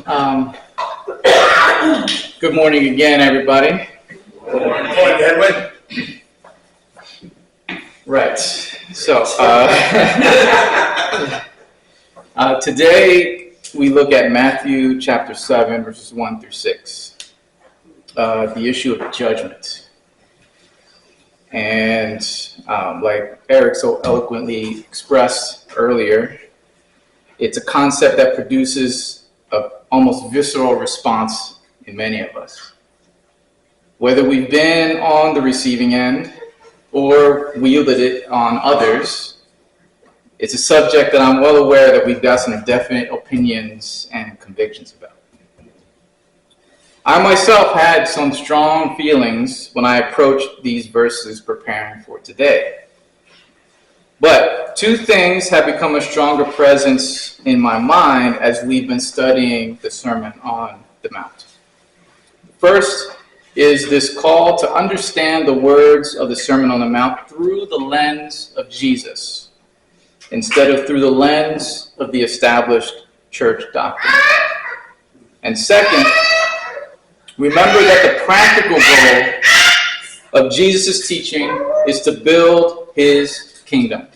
Um, Good morning again, everybody. Good morning, Edwin. Right. So today we look at Matthew chapter 7, verses 1 through 6, the issue of judgment. And like Eric so eloquently expressed earlier, it's a concept that produces an almost visceral response in many of us. Whether we've been on the receiving end or wielded it on others, it's a subject that I'm well aware that we've got some definite opinions and convictions about. I myself had some strong feelings when I approached these verses preparing for today. But two things have become a stronger presence in my mind as we've been studying the Sermon on the Mount. First is this call to understand the words of the Sermon on the Mount through the lens of Jesus, instead of through the lens of the established church doctrine. And second, remember that the practical goal of Jesus' teaching is to build his kingdom,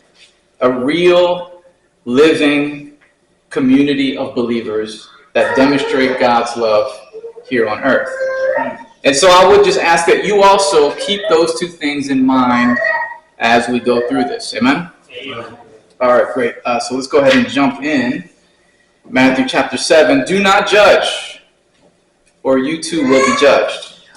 a real, living community of believers that demonstrate God's love here on earth. And so I would just ask that you also keep those two things in mind as we go through this. Amen? Amen. All right, great. So let's go ahead and jump in. Matthew chapter 7. Do not judge, or you too will be judged.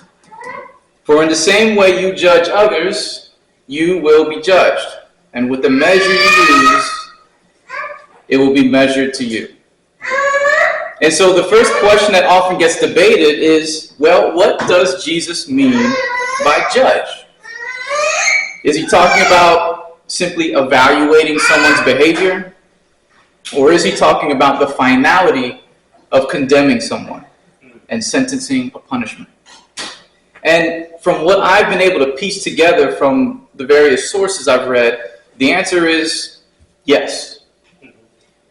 For in the same way you judge others, you will be judged. And with the measure you use, it will be measured to you. And so the first question that often gets debated is, well, what does Jesus mean by judge? Is he talking about simply evaluating someone's behavior? Or is he talking about the finality of condemning someone and sentencing a punishment? And from what I've been able to piece together from the various sources I've read, the answer is yes.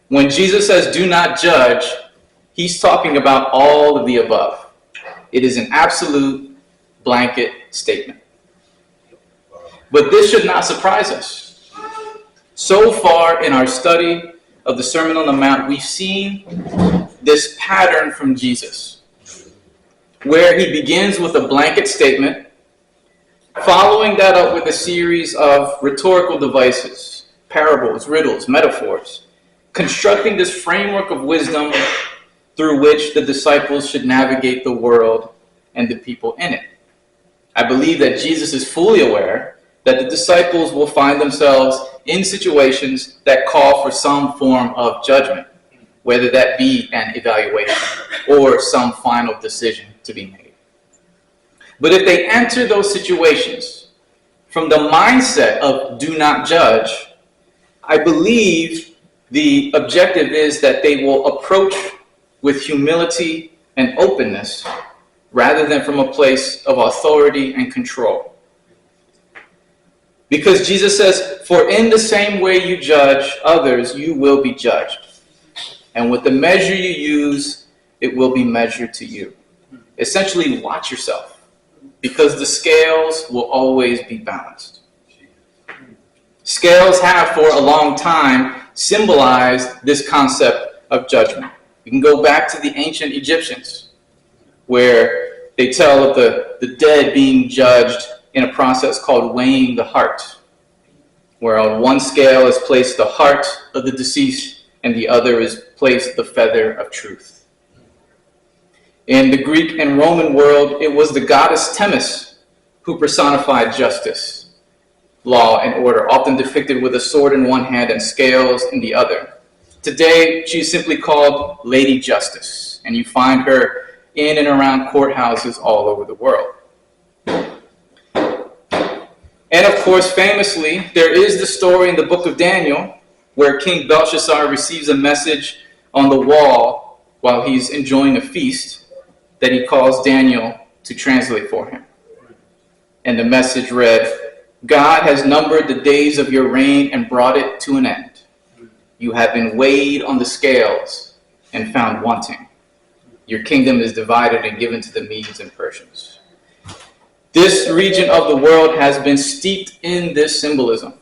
When Jesus says, do not judge, he's talking about all of the above. It is an absolute blanket statement. But this should not surprise us. So far in our study of the Sermon on the Mount, we've seen this pattern from Jesus, where he begins with a blanket statement, following that up with a series of rhetorical devices, parables, riddles, metaphors, constructing this framework of wisdom through which the disciples should navigate the world and the people in it. I believe that Jesus is fully aware that the disciples will find themselves in situations that call for some form of judgment, whether that be an evaluation or some final decision to be made. But if they enter those situations from the mindset of do not judge, I believe the objective is that they will approach with humility and openness rather than from a place of authority and control. Because Jesus says, for in the same way you judge others, you will be judged. And with the measure you use, it will be measured to you. Essentially, watch yourself, because the scales will always be balanced. Scales have for a long time symbolized this concept of judgment. You can go back to the ancient Egyptians, where they tell of the dead being judged in a process called weighing the heart, where on one scale is placed the heart of the deceased and the other is placed the feather of truth. In the Greek and Roman world, it was the goddess Themis who personified justice, law, and order, often depicted with a sword in one hand and scales in the other. Today, she's simply called Lady Justice, and you find her in and around courthouses all over the world. And of course, famously, there is the story in the book of Daniel where King Belshazzar receives a message on the wall while he's enjoying a feast that he calls Daniel to translate for him. And the message read, God has numbered the days of your reign and brought it to an end. You have been weighed on the scales and found wanting. Your kingdom is divided and given to the Medes and Persians. This region of the world has been steeped in this symbolism,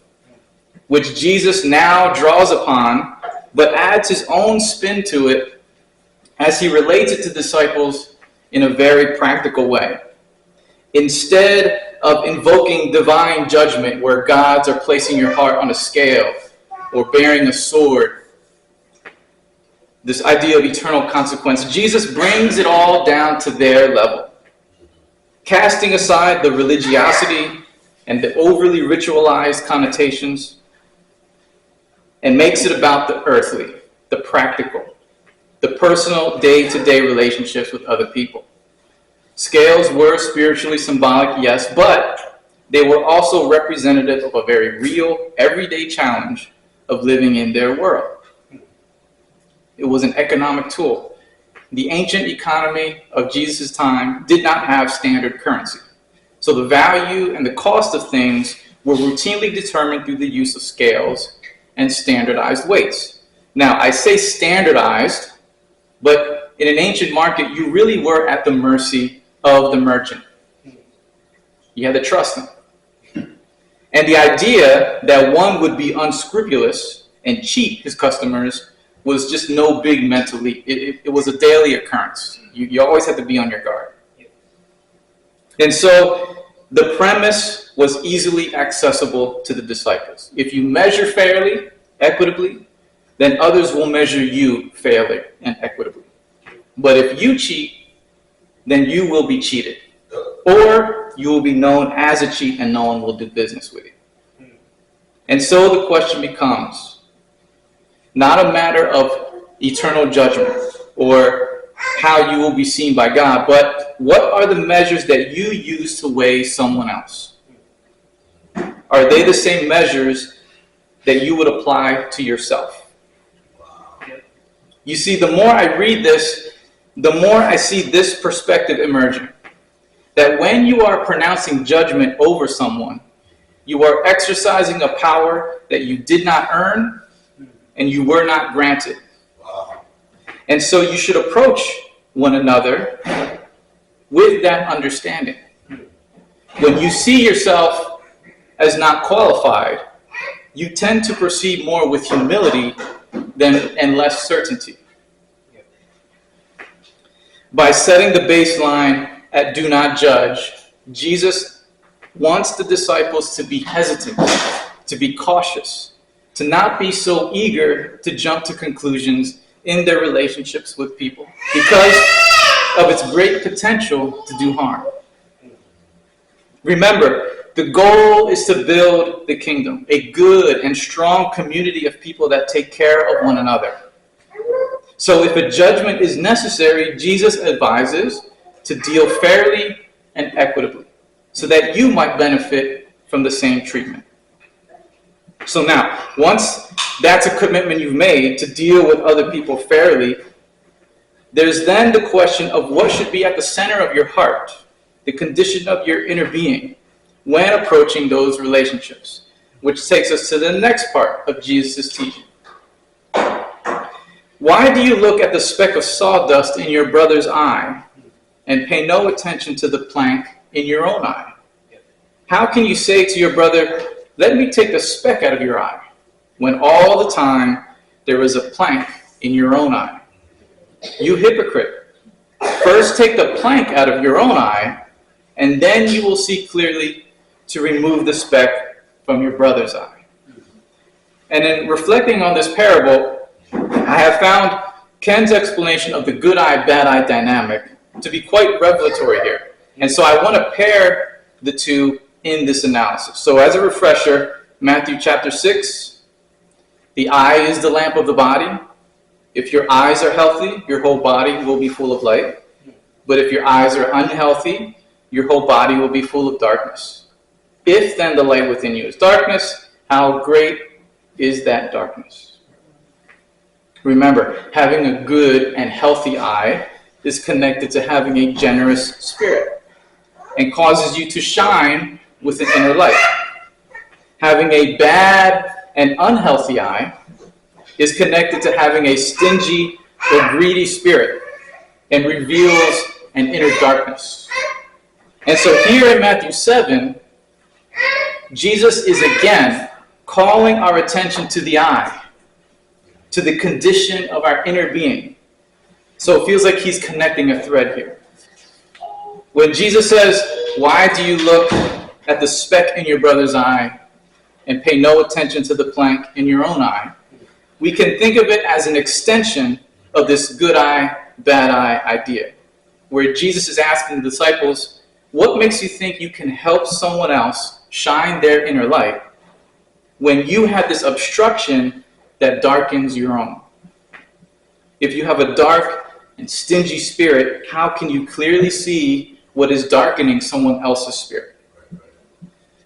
which Jesus now draws upon, but adds his own spin to it as he relates it to disciples in a very practical way. Instead of invoking divine judgment, where gods are placing your heart on a scale or bearing a sword, this idea of eternal consequence, Jesus brings it all down to their level, casting aside the religiosity and the overly ritualized connotations, and makes it about the earthly, the practical, the personal day-to-day relationships with other people. Scales were spiritually symbolic, yes, but they were also representative of a very real, everyday challenge of living in their world. It was an economic tool. The ancient economy of Jesus' time did not have standard currency. So the value and the cost of things were routinely determined through the use of scales and standardized weights. Now, I say standardized, but in an ancient market, you really were at the mercy of the merchant. You had to trust him. And the idea that one would be unscrupulous and cheat his customers was just no big mental leap. It was a daily occurrence. You always had to be on your guard. And so the premise was easily accessible to the disciples. If you measure fairly, equitably, then others will measure you fairly and equitably. But if you cheat, then you will be cheated. Or you will be known as a cheat and no one will do business with you. And so the question becomes, not a matter of eternal judgment or how you will be seen by God, but what are the measures that you use to weigh someone else? Are they the same measures that you would apply to yourself? You see, the more I read this, the more I see this perspective emerging. That when you are pronouncing judgment over someone, you are exercising a power that you did not earn and you were not granted. And so you should approach one another with that understanding. When you see yourself as not qualified, you tend to proceed more with humility and less certainty. By setting the baseline at do not judge, Jesus wants the disciples to be hesitant, to be cautious, to not be so eager to jump to conclusions in their relationships with people because of its great potential to do harm. Remember, the goal is to build the kingdom, a good and strong community of people that take care of one another. So if a judgment is necessary, Jesus advises to deal fairly and equitably so that you might benefit from the same treatment. So now, once that's a commitment you've made to deal with other people fairly, there's then the question of what should be at the center of your heart, the condition of your inner being, when approaching those relationships, which takes us to the next part of Jesus' teaching. Why do you look at the speck of sawdust in your brother's eye and pay no attention to the plank in your own eye? How can you say to your brother, let me take the speck out of your eye, when all the time there is a plank in your own eye? You hypocrite. First take the plank out of your own eye, and then you will see clearly to remove the speck from your brother's eye. And in reflecting on this parable, I have found Ken's explanation of the good eye, bad eye dynamic to be quite revelatory here. And so I want to pair the two in this analysis. So as a refresher, Matthew chapter 6, the eye is the lamp of the body. If your eyes are healthy, your whole body will be full of light. But if your eyes are unhealthy, your whole body will be full of darkness. If then the light within you is darkness, how great is that darkness? Remember, having a good and healthy eye is connected to having a generous spirit and causes you to shine with an inner light. Having a bad and unhealthy eye is connected to having a stingy or greedy spirit and reveals an inner darkness. And so here in Matthew 7, Jesus is again calling our attention to the eye, to the condition of our inner being. So it feels like he's connecting a thread here. When Jesus says, "Why do you look at the speck in your brother's eye and pay no attention to the plank in your own eye?" we can think of it as an extension of this good eye, bad eye idea, where Jesus is asking the disciples, what makes you think you can help someone else shine their inner light when you have this obstruction that darkens your own? If you have a dark and stingy spirit, how can you clearly see what is darkening someone else's spirit?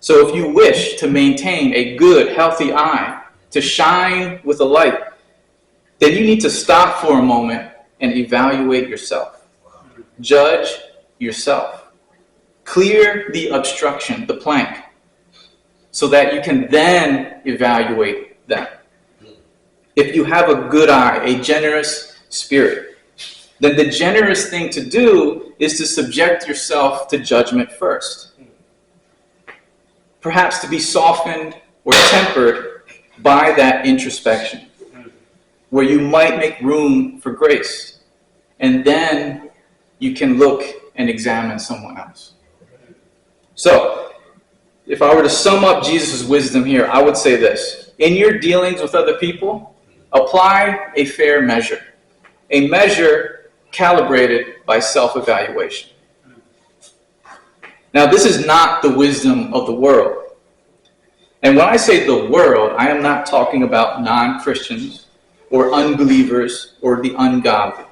So if you wish to maintain a good, healthy eye, to shine with a light, then you need to stop for a moment and evaluate yourself. Judge yourself. Clear the obstruction, the plank, so that you can then evaluate them. If you have a good eye, a generous spirit, then the generous thing to do is to subject yourself to judgment first. Perhaps to be softened or tempered by that introspection, where you might make room for grace, and then you can look and examine someone else. So, if I were to sum up Jesus' wisdom here, I would say this: in your dealings with other people, apply a fair measure, a measure calibrated by self-evaluation. Now, this is not the wisdom of the world. And when I say the world, I am not talking about non-Christians or unbelievers or the ungodly,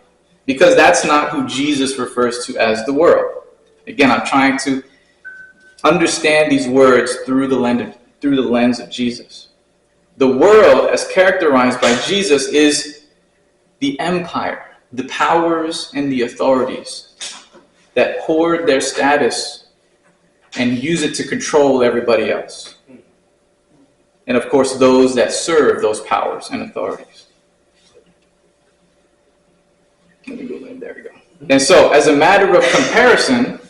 because that's not who Jesus refers to as the world. Again, I'm trying to understand these words through the lens of Jesus. The world, as characterized by Jesus, is the empire, the powers and the authorities that hoard their status and use it to control everybody else. And of course, those that serve those powers and authorities. Let me go there. There we go. And so, as a matter of comparison,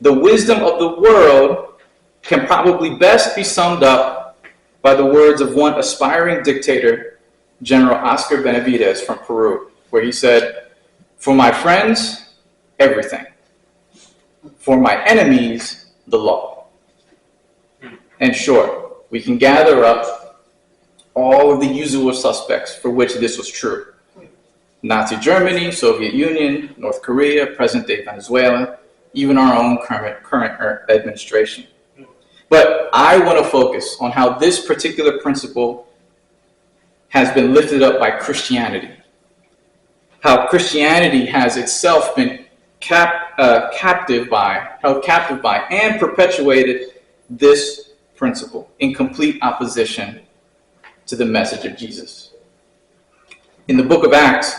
the wisdom of the world can probably best be summed up by the words of one aspiring dictator, General Oscar Benavidez from Peru, where he said, "For my friends, everything. For my enemies, the law." And sure, we can gather up all of the usual suspects for which this was true. Nazi Germany, Soviet Union, North Korea, present-day Venezuela, even our own current administration. But I want to focus on how this particular principle has been lifted up by Christianity. How Christianity has itself been held captive by and perpetuated this principle in complete opposition to the message of Jesus. In the book of Acts,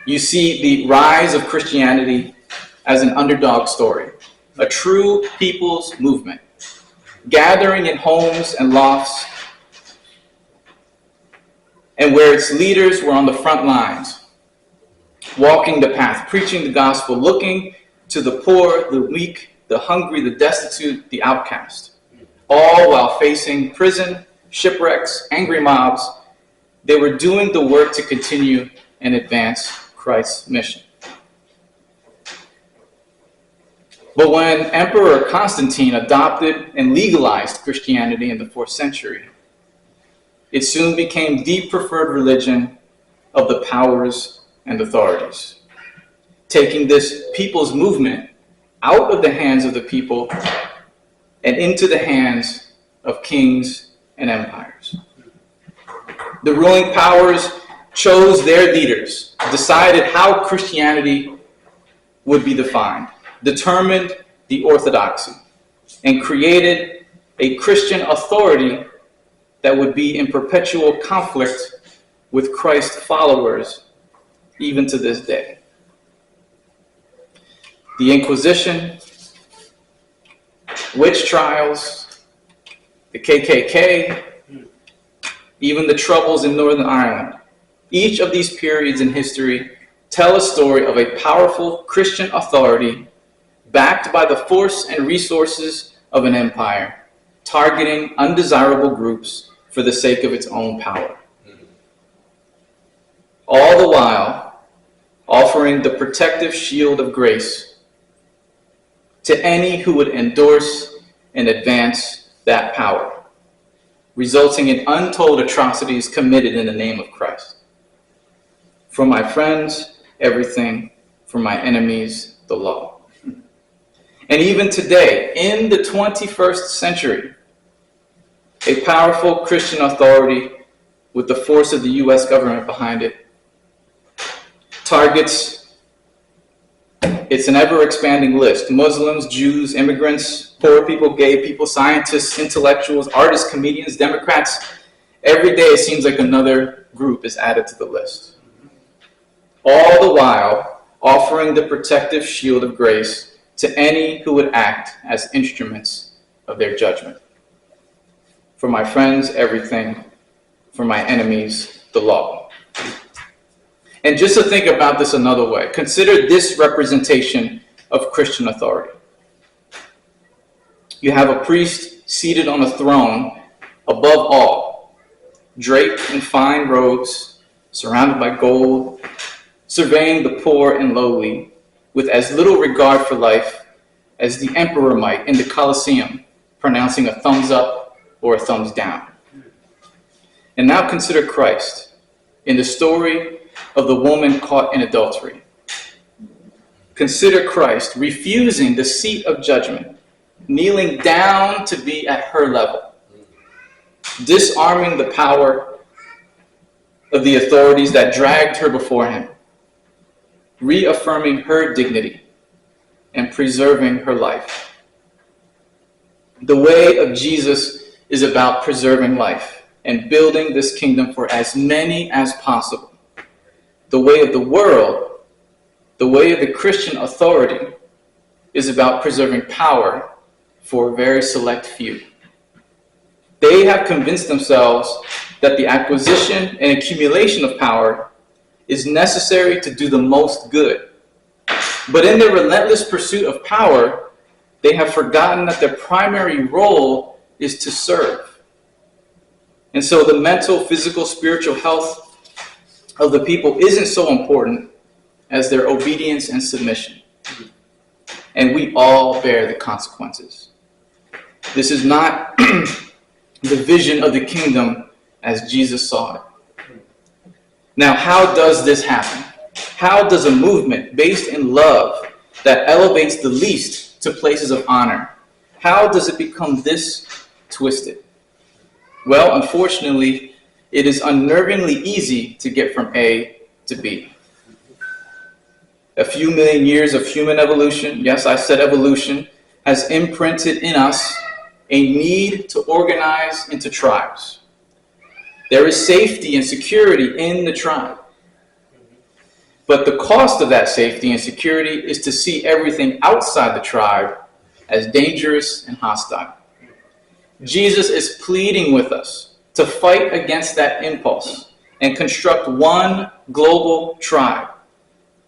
you see the rise of Christianity as an underdog story, a true people's movement, gathering in homes and lofts, and where its leaders were on the front lines, walking the path, preaching the gospel, looking to the poor, the weak, the hungry, the destitute, the outcast. All while facing prison, shipwrecks, angry mobs. They were doing the work to continue and advance Christ's mission. But when Emperor Constantine adopted and legalized Christianity in the 4th century, it soon became the preferred religion of the powers and authorities, taking this people's movement out of the hands of the people and into the hands of kings and empires. The ruling powers chose their leaders, decided how Christianity would be defined, determined the orthodoxy, and created a Christian authority that would be in perpetual conflict with Christ's followers even to this day. The Inquisition, witch trials, the KKK, even the Troubles in Northern Ireland. Each of these periods in history tell a story of a powerful Christian authority backed by the force and resources of an empire, targeting undesirable groups for the sake of its own power. All the while, offering the protective shield of grace to any who would endorse and advance that power, resulting in untold atrocities committed in the name of Christ. For my friends, everything. For my enemies, the law. And even today, in the 21st century, a powerful Christian authority with the force of the U.S. government behind it targets its an ever-expanding list: Muslims, Jews, immigrants, poor people, gay people, scientists, intellectuals, artists, comedians, Democrats. Every day it seems like another group is added to the list. All the while offering the protective shield of grace to any who would act as instruments of their judgment. For my friends, everything. For my enemies, the law. And just to think about this another way, consider this representation of Christian authority. You have a priest seated on a throne above all, draped in fine robes, surrounded by gold, surveying the poor and lowly with as little regard for life as the emperor might in the Colosseum, pronouncing a thumbs up or a thumbs down. And now consider Christ in the story of the woman caught in adultery. Consider Christ refusing the seat of judgment, kneeling down to be at her level, disarming the power of the authorities that dragged her before him, reaffirming her dignity and preserving her life. The way of Jesus is about preserving life and building this kingdom for as many as possible. The way of the world, the way of the Christian authority, is about preserving power for a very select few. They have convinced themselves that the acquisition and accumulation of power is necessary to do the most good. But in their relentless pursuit of power, they have forgotten that their primary role is to serve. And so the mental, physical, spiritual health of the people isn't so important as their obedience and submission. And we all bear the consequences. This is not the vision of the kingdom as Jesus saw it. Now, how does this happen? How does a movement based in love that elevates the least to places of honor, how does it become this twisted? Well, unfortunately, it is unnervingly easy to get from A to B. A few million years of human evolution, yes, I said evolution, has imprinted in us a need to organize into tribes. There is safety and security in the tribe. But the cost of that safety and security is to see everything outside the tribe as dangerous and hostile. Jesus is pleading with us to fight against that impulse and construct one global tribe,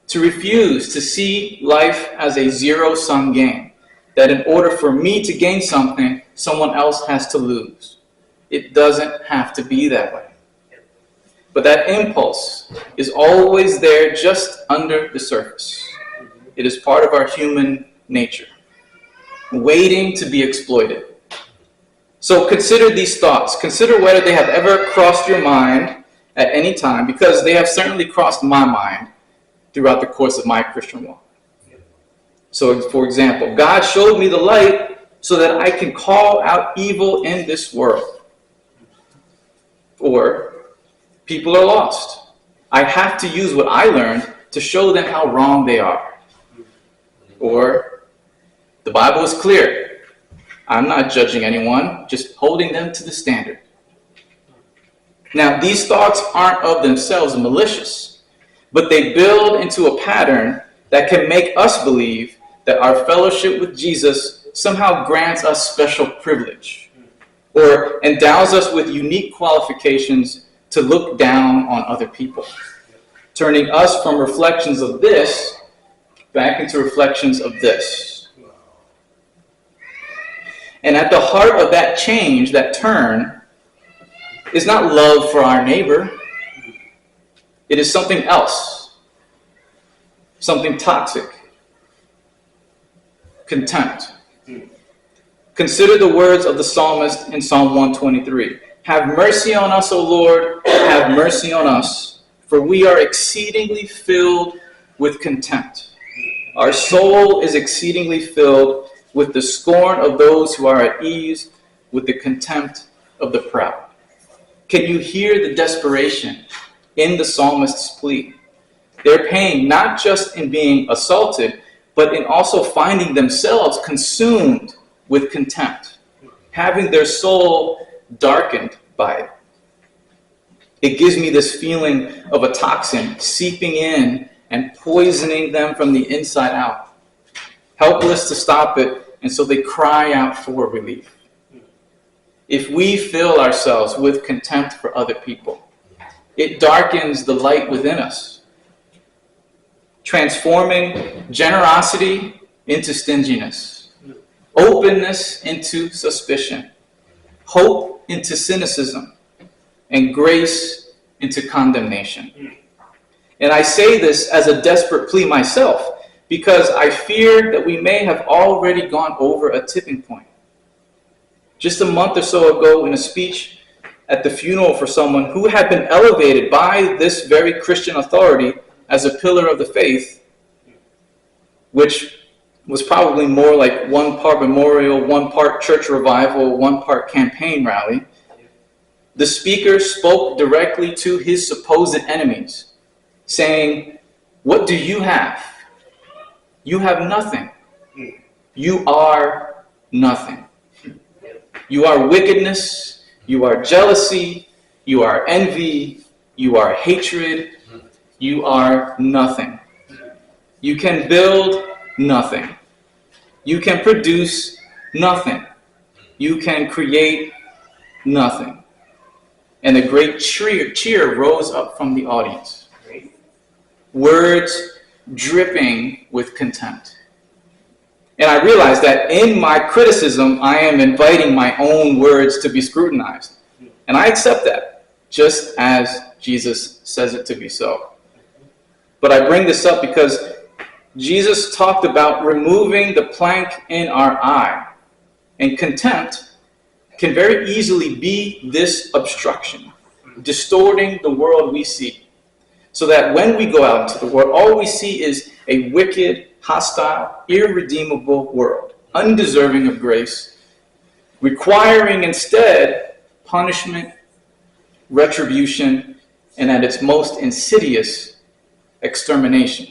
to refuse to see life as a zero-sum game, that in order for me to gain something, someone else has to lose. It doesn't have to be that way. But that impulse is always there just under the surface. It is part of our human nature, waiting to be exploited. So consider these thoughts. Consider whether they have ever crossed your mind at any time, because they have certainly crossed my mind throughout the course of my Christian walk. So, for example, God showed me the light so that I can call out evil in this world. Or, people are lost. I have to use what I learned to show them how wrong they are. Or, the Bible is clear. I'm not judging anyone, just holding them to the standard. Now, these thoughts aren't of themselves malicious, but they build into a pattern that can make us believe that our fellowship with Jesus somehow grants us special privilege or endows us with unique qualifications to look down on other people. turning us from reflections of this back into reflections of this. And at the heart of that change, that turn, is not love for our neighbor. It is something else, something toxic, contempt. Consider the words of the psalmist in Psalm 123. Have mercy on us, O Lord, have mercy on us, for we are exceedingly filled with contempt. Our soul is exceedingly filled with the scorn of those who are at ease, with the contempt of the proud. Can you hear the desperation in the psalmist's plea? Their pain, not just in being assaulted, but in also finding themselves consumed with contempt, having their soul darkened by it. It gives me this feeling of a toxin seeping in and poisoning them from the inside out, helpless to stop it, and so they cry out for relief. If we fill ourselves with contempt for other people, it darkens the light within us, transforming generosity into stinginess, openness into suspicion, hope into cynicism, and grace into condemnation. And I say this as a desperate plea myself, because I fear that we may have already gone over a tipping point. Just a month or so ago, in a speech at the funeral for someone who had been elevated by this very Christian authority as a pillar of the faith, which was probably more like one part memorial, one part church revival, one part campaign rally, the speaker spoke directly to his supposed enemies, saying, "What do you have? You have nothing. You are nothing. You are wickedness, you are jealousy, you are envy, you are hatred, you are nothing. You can build nothing. You can produce nothing. You can create nothing." And a great cheer rose up from the audience. Words dripping with contempt. And I realized that in my criticism, I am inviting my own words to be scrutinized. And I accept that, just as Jesus says it to be so. But I bring this up because Jesus talked about removing the plank in our eye. And contempt can very easily be this obstruction, distorting the world we see. So that when we go out into the world, all we see is a wicked, hostile, irredeemable world, undeserving of grace, requiring instead punishment, retribution, and at its most insidious, extermination.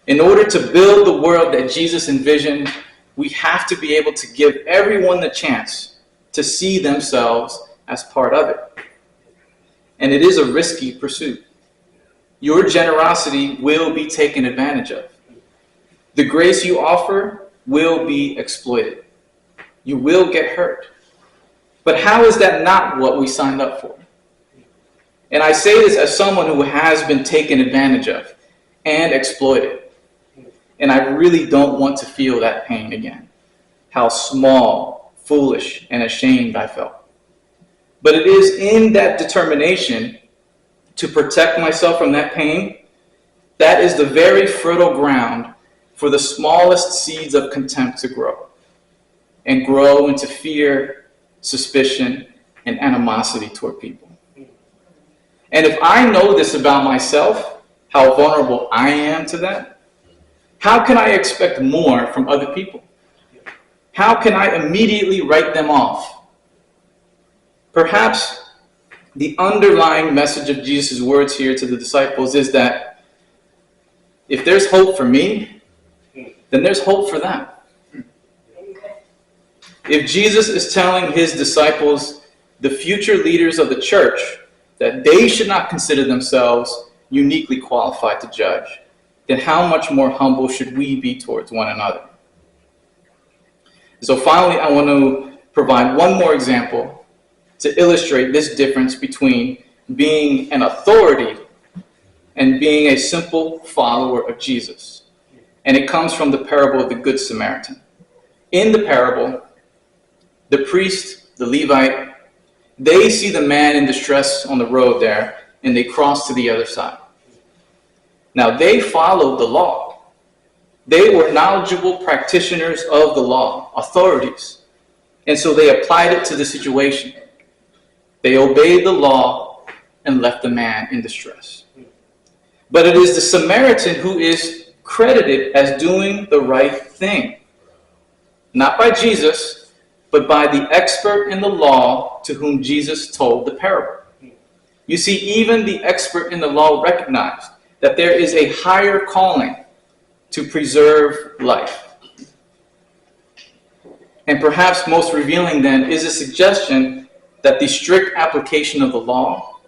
In order to build the world that Jesus envisioned, we have to be able to give everyone the chance to see themselves as part of it. And it is a risky pursuit. Your generosity will be taken advantage of. The grace you offer will be exploited. You will get hurt. But how is that not what we signed up for? And I say this as someone who has been taken advantage of and exploited. And I really don't want to feel that pain again. How small, foolish, and ashamed I felt. But it is in that determination to protect myself from that pain, that is the very fertile ground for the smallest seeds of contempt to grow, and grow into fear, suspicion, and animosity toward people. And if I know this about myself, how vulnerable I am to that, how can I expect more from other people? How can I immediately write them off? Perhaps the underlying message of Jesus' words here to the disciples is that if there's hope for me, then there's hope for them. If Jesus is telling his disciples, the future leaders of the church, that they should not consider themselves uniquely qualified to judge, then how much more humble should we be towards one another? So finally, I want to provide one more example to illustrate this difference between being an authority and being a simple follower of Jesus. And it comes from the parable of the Good Samaritan. In the parable, the priest, the Levite, they see the man in distress on the road there, and they cross to the other side. Now, they followed the law. They were knowledgeable practitioners of the law, authorities. And so they applied it to the situation. They obeyed the law and left the man in distress. But it is the Samaritan who is credited as doing the right thing. Not by Jesus, but by the expert in the law to whom Jesus told the parable. You see, even the expert in the law recognized that there is a higher calling to preserve life. And perhaps most revealing then is a suggestion that the strict application of the law,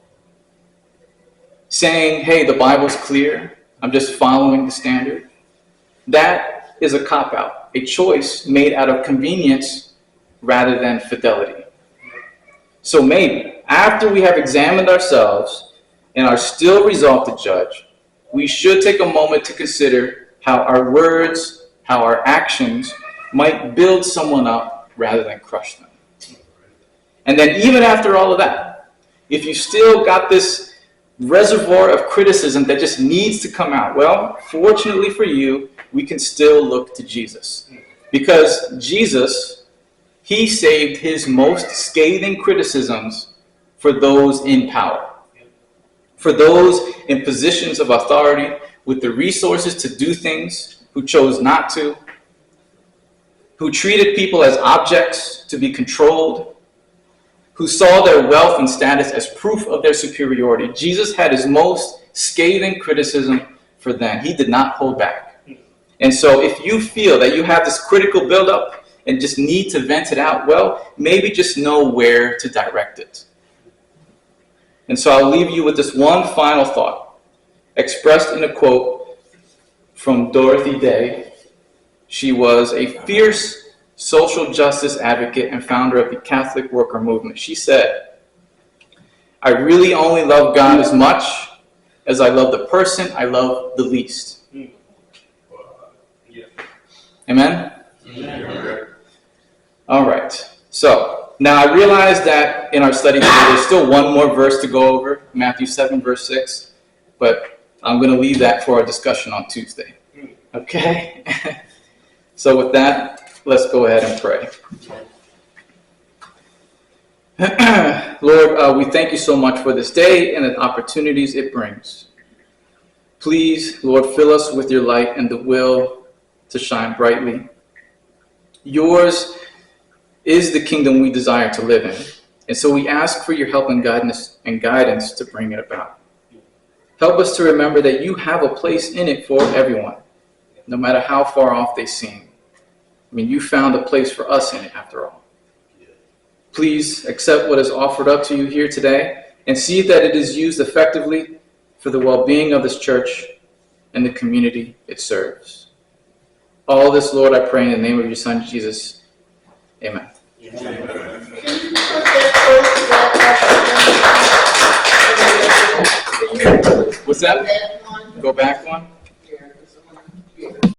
saying, hey, the Bible's clear, I'm just following the standard, that is a cop-out, a choice made out of convenience rather than fidelity. So maybe, after we have examined ourselves and are still resolved to judge, we should take a moment to consider how our words, how our actions might build someone up rather than crush them. And then even after all of that, if you still got this reservoir of criticism that just needs to come out, well, fortunately for you, we can still look to Jesus. Because Jesus, he saved his most scathing criticisms for those in power, for those in positions of authority with the resources to do things who chose not to, who treated people as objects to be controlled, who saw their wealth and status as proof of their superiority. Jesus had his most scathing criticism for them. He did not hold back. And so if you feel that you have this critical buildup and just need to vent it out, well, maybe just know where to direct it. And so I'll leave you with this one final thought, expressed in a quote from Dorothy Day. She was a fierce social justice advocate and founder of the Catholic worker movement. She said, I really only love God as much as I love the person I love the least. Amen? Amen. All right. So, now I realize that in our study today, there's still one more verse to go over, Matthew 7, verse 6. But I'm going to leave that for our discussion on Tuesday. Okay? So with that, let's go ahead and pray. Lord, we thank you so much for this day and the opportunities it brings. Please, Lord, fill us with your light and the will to shine brightly. Yours is the kingdom we desire to live in. And so we ask for your help and guidance to bring it about. Help us to remember that you have a place in it for everyone, no matter how far off they seem. I mean, you found a place for us in it after all. Please accept what is offered up to you here today and see that it is used effectively for the well-being of this church and the community it serves. All this, Lord, I pray in the name of your Son, Jesus. Amen. What's that? Go back one?